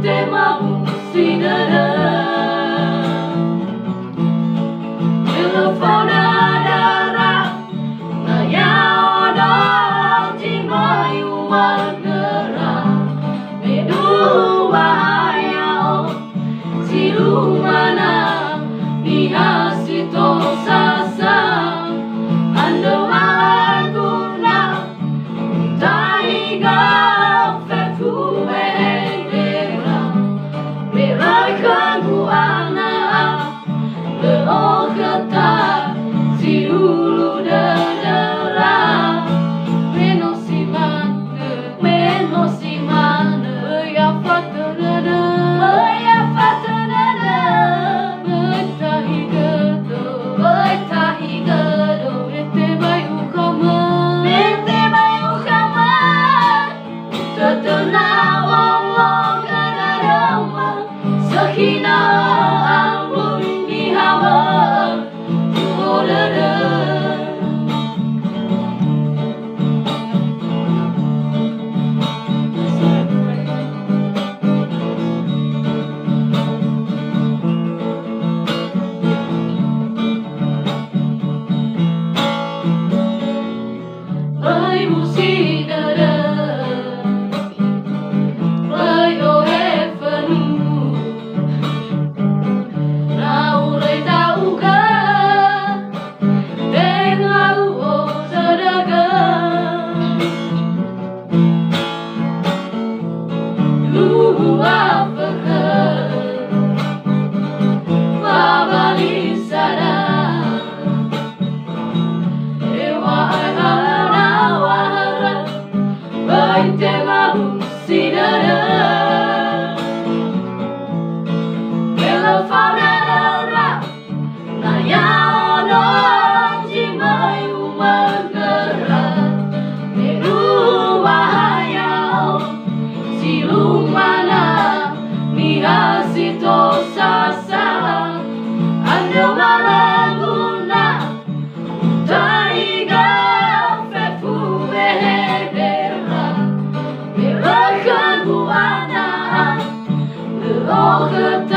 tema sinada telefona darah na yao do jimai umagera medu bahaya silu mana nihasito sasa ando malaguna taiga fefu mehedera merakan buana leokata si ulu dadara menosiman ya fatanada betahi gado bete bayu kama tetena wallah kadarama sakina ambun di hawa udara Ai musidara ai o hefanu Naurai tauga dengan o sadaga apakah babali sana ewa halana wahara baik tema sinada telefona darah na yao do jimai umagera medu bahaya silu mana nihasito sasa ando malaguna taiga fefu mehedera merakan buana leokata